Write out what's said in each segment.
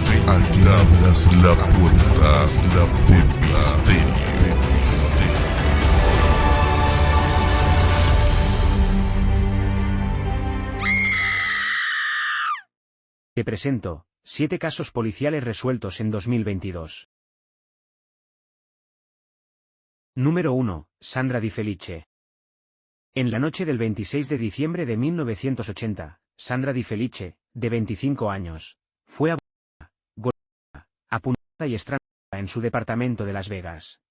Aquí abras la puerta del misterio. Te presento 7 casos policiales resueltos en 2022. Número 1. Sandra Di Felice. En la noche del 26 de diciembre de 1980, Sandra Di Felice, de 25 años, fue abusada, golpeada, apuñalada y estrangulada en su departamento de Las Vegas.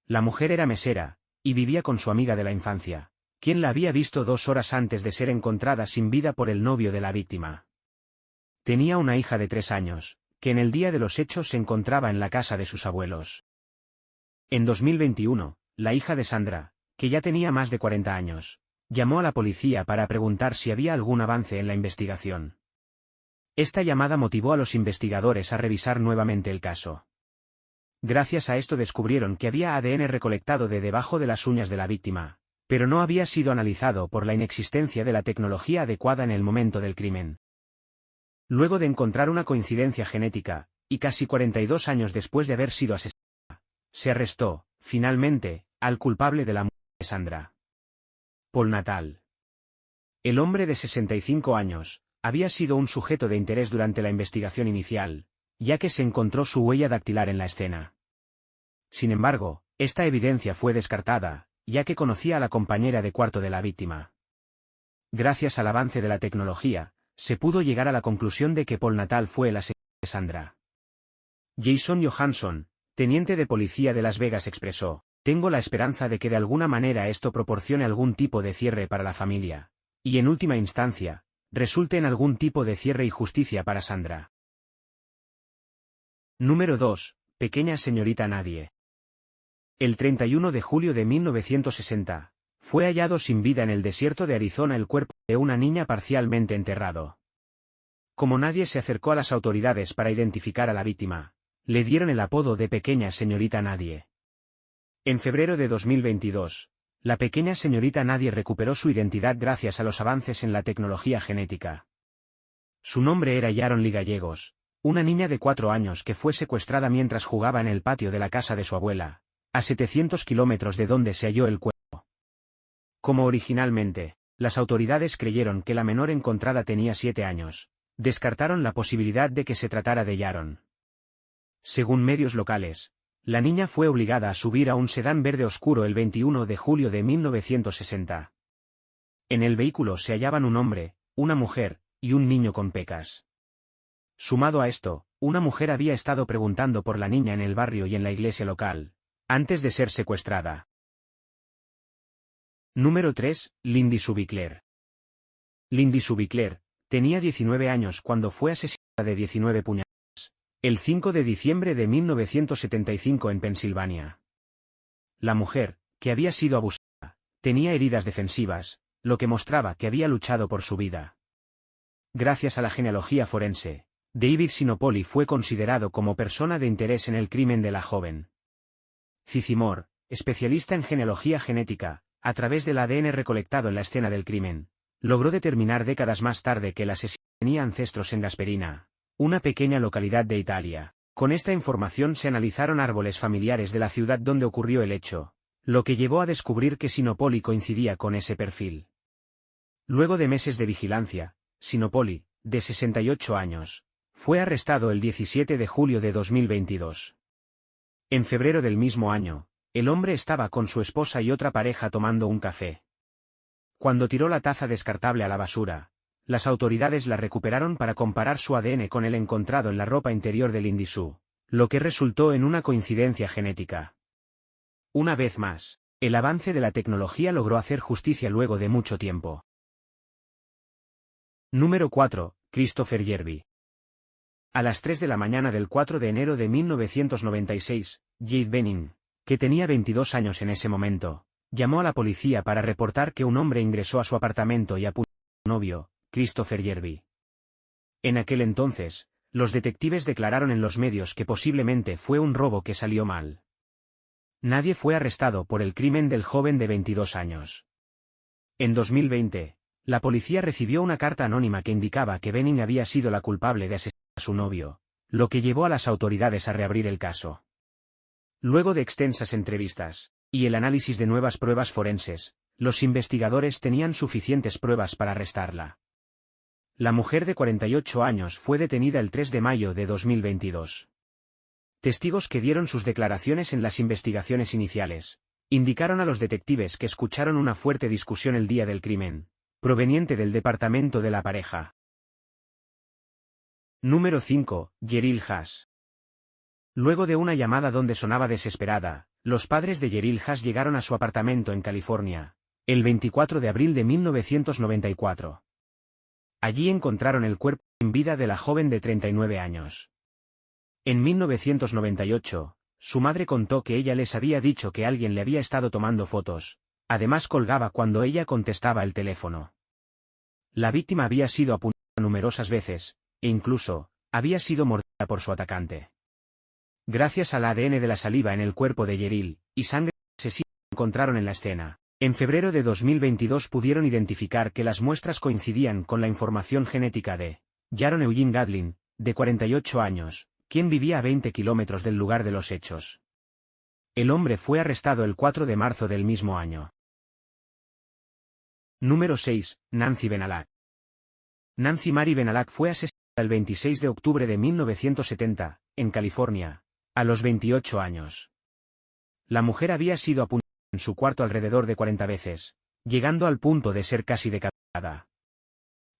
La mujer era mesera, y vivía con su amiga de la infancia, quien la había visto 2 horas antes de ser encontrada sin vida por el novio de la víctima. Tenía una hija de 3 años, que en el día de los hechos se encontraba en la casa de sus abuelos. En 2021, la hija de Sandra, que ya tenía más de 40 años, llamó a la policía para preguntar si había algún avance en la investigación. Esta llamada motivó a los investigadores a revisar nuevamente el caso. Gracias a esto descubrieron que había ADN recolectado de debajo de las uñas de la víctima, pero no había sido analizado por la inexistencia de la tecnología adecuada en el momento del crimen. Luego de encontrar una coincidencia genética, y casi 42 años después de haber sido asesinada, se arrestó, finalmente, al culpable de la muerte de Sandra. Paul Natal. El hombre de 65 años, había sido un sujeto de interés durante la investigación inicial, ya que se encontró su huella dactilar en la escena. Sin embargo, esta evidencia fue descartada, ya que conocía a la compañera de cuarto de la víctima. Gracias al avance de la tecnología, se pudo llegar a la conclusión de que Paul Natal fue el asesino de Sandra. Jason Johansson, teniente de policía de Las Vegas, expresó: "Tengo la esperanza de que de alguna manera esto proporcione algún tipo de cierre para la familia, y en última instancia, resulte en algún tipo de cierre y justicia para Sandra". Número 2. Pequeña señorita Nadie. El 31 de julio de 1960, fue hallado sin vida en el desierto de Arizona el cuerpo de una niña parcialmente enterrado. Como nadie se acercó a las autoridades para identificar a la víctima, le dieron el apodo de Pequeña Señorita Nadie. En febrero de 2022, la pequeña señorita Nadie recuperó su identidad gracias a los avances en la tecnología genética. Su nombre era Yaron Lee Gallegos, una niña de 4 años que fue secuestrada mientras jugaba en el patio de la casa de su abuela, a 700 kilómetros de donde se halló el cuerpo. Como originalmente, las autoridades creyeron que la menor encontrada tenía 7 años, descartaron la posibilidad de que se tratara de Yaron. Según medios locales, la niña fue obligada a subir a un sedán verde oscuro el 21 de julio de 1960. En el vehículo se hallaban un hombre, una mujer, y un niño con pecas. Sumado a esto, una mujer había estado preguntando por la niña en el barrio y en la iglesia local, antes de ser secuestrada. Número 3. Lindy Subicler. Lindy Subicler tenía 19 años cuando fue asesinada de 19 puñaladas, el 5 de diciembre de 1975 en Pensilvania. La mujer, que había sido abusada, tenía heridas defensivas, lo que mostraba que había luchado por su vida. Gracias a la genealogía forense, David Sinopoli fue considerado como persona de interés en el crimen de la joven. Cici Moore, especialista en genealogía genética, a través del ADN recolectado en la escena del crimen, logró determinar décadas más tarde que el asesino tenía ancestros en Gasperina, una pequeña localidad de Italia. Con esta información se analizaron árboles familiares de la ciudad donde ocurrió el hecho, lo que llevó a descubrir que Sinopoli coincidía con ese perfil. Luego de meses de vigilancia, Sinopoli, de 68 años, fue arrestado el 17 de julio de 2022. En febrero del mismo año, el hombre estaba con su esposa y otra pareja tomando un café. Cuando tiró la taza descartable a la basura, las autoridades la recuperaron para comparar su ADN con el encontrado en la ropa interior del indisú, lo que resultó en una coincidencia genética. Una vez más, el avance de la tecnología logró hacer justicia luego de mucho tiempo. Número 4. Christopher Yerby. A las 3 de la mañana del 4 de enero de 1996, Jade Benning, que tenía 22 años en ese momento, llamó a la policía para reportar que un hombre ingresó a su apartamento y apuñaló a su novio, Christopher Yerby. En aquel entonces, los detectives declararon en los medios que posiblemente fue un robo que salió mal. Nadie fue arrestado por el crimen del joven de 22 años. En 2020, la policía recibió una carta anónima que indicaba que Benning había sido la culpable de asesinar a su novio, lo que llevó a las autoridades a reabrir el caso. Luego de extensas entrevistas y el análisis de nuevas pruebas forenses, los investigadores tenían suficientes pruebas para arrestarla. La mujer de 48 años fue detenida el 3 de mayo de 2022. Testigos que dieron sus declaraciones en las investigaciones iniciales indicaron a los detectives que escucharon una fuerte discusión el día del crimen, proveniente del departamento de la pareja. Número 5. Jeril Haas. Luego de una llamada donde sonaba desesperada, los padres de Jeril Haas llegaron a su apartamento en California, el 24 de abril de 1994. Allí encontraron el cuerpo sin vida de la joven de 39 años. En 1998, su madre contó que ella les había dicho que alguien le había estado tomando fotos, además colgaba cuando ella contestaba el teléfono. La víctima había sido apuñalada numerosas veces, e incluso, había sido mordida por su atacante. Gracias al ADN de la saliva en el cuerpo de Jeril, y sangre del asesino que encontraron en la escena, en febrero de 2022 pudieron identificar que las muestras coincidían con la información genética de Jaron Eugene Gadlin, de 48 años, quien vivía a 20 kilómetros del lugar de los hechos. El hombre fue arrestado el 4 de marzo del mismo año. Número 6. Nancy Benalak. Nancy Mary Benalak fue asesinada el 26 de octubre de 1970, en California, a los 28 años. La mujer había sido apuñalada en su cuarto alrededor de 40 veces, llegando al punto de ser casi decapitada.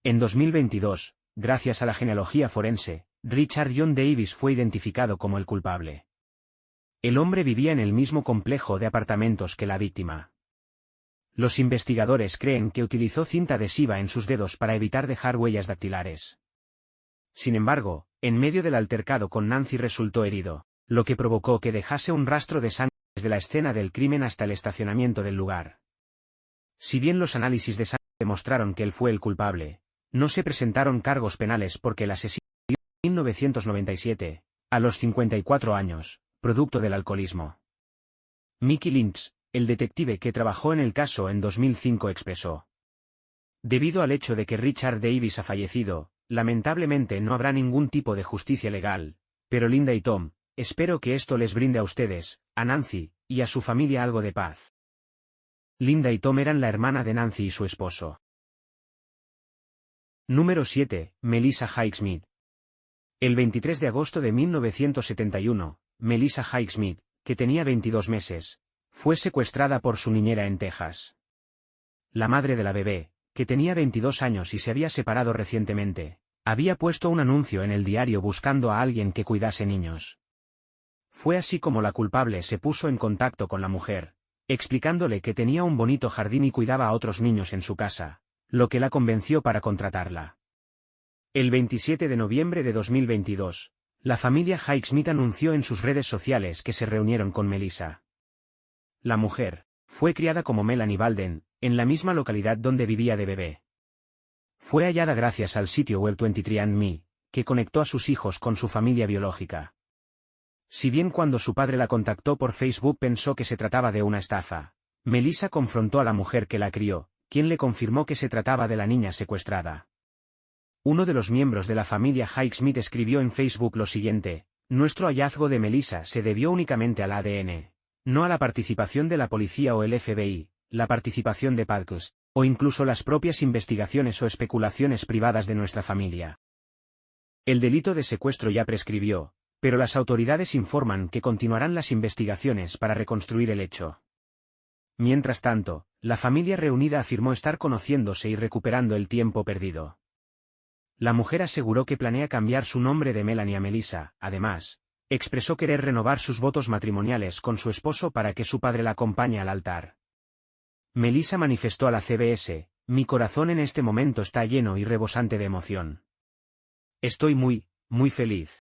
En 2022, gracias a la genealogía forense, Richard John Davis fue identificado como el culpable. El hombre vivía en el mismo complejo de apartamentos que la víctima. Los investigadores creen que utilizó cinta adhesiva en sus dedos para evitar dejar huellas dactilares. Sin embargo, en medio del altercado con Nancy resultó herido, lo que provocó que dejase un rastro de sangre desde la escena del crimen hasta el estacionamiento del lugar. Si bien los análisis de sangre demostraron que él fue el culpable, no se presentaron cargos penales porque el asesino murió en 1997, a los 54 años, producto del alcoholismo. Mickey Lynch, el detective que trabajó en el caso en 2005 expresó: debido al hecho de que Richard Davis ha fallecido, lamentablemente no habrá ningún tipo de justicia legal, pero Linda y Tom, espero que esto les brinde a ustedes, a Nancy, y a su familia algo de paz. Linda y Tom eran la hermana de Nancy y su esposo. Número 7. Melissa Highsmith. El 23 de agosto de 1971, Melissa Highsmith, que tenía 22 meses, fue secuestrada por su niñera en Texas. La madre de la bebé, que tenía 22 años y se había separado recientemente, había puesto un anuncio en el diario buscando a alguien que cuidase niños. Fue así como la culpable se puso en contacto con la mujer, explicándole que tenía un bonito jardín y cuidaba a otros niños en su casa, lo que la convenció para contratarla. El 27 de noviembre de 2022, la familia Highsmith anunció en sus redes sociales que se reunieron con Melissa. La mujer fue criada como Melanie Balden, en la misma localidad donde vivía de bebé. Fue hallada gracias al sitio web 23andMe, que conectó a sus hijos con su familia biológica. Si bien cuando su padre la contactó por Facebook pensó que se trataba de una estafa, Melissa confrontó a la mujer que la crió, quien le confirmó que se trataba de la niña secuestrada. Uno de los miembros de la familia Highsmith escribió en Facebook lo siguiente: nuestro hallazgo de Melissa se debió únicamente al ADN, no a la participación de la policía o el FBI, la participación de Parkhurst, o incluso las propias investigaciones o especulaciones privadas de nuestra familia. El delito de secuestro ya prescribió, pero las autoridades informan que continuarán las investigaciones para reconstruir el hecho. Mientras tanto, la familia reunida afirmó estar conociéndose y recuperando el tiempo perdido. La mujer aseguró que planea cambiar su nombre de Melanie a Melissa, además, expresó querer renovar sus votos matrimoniales con su esposo para que su padre la acompañe al altar. Melissa manifestó a la CBS: mi corazón en este momento está lleno y rebosante de emoción. Estoy muy feliz.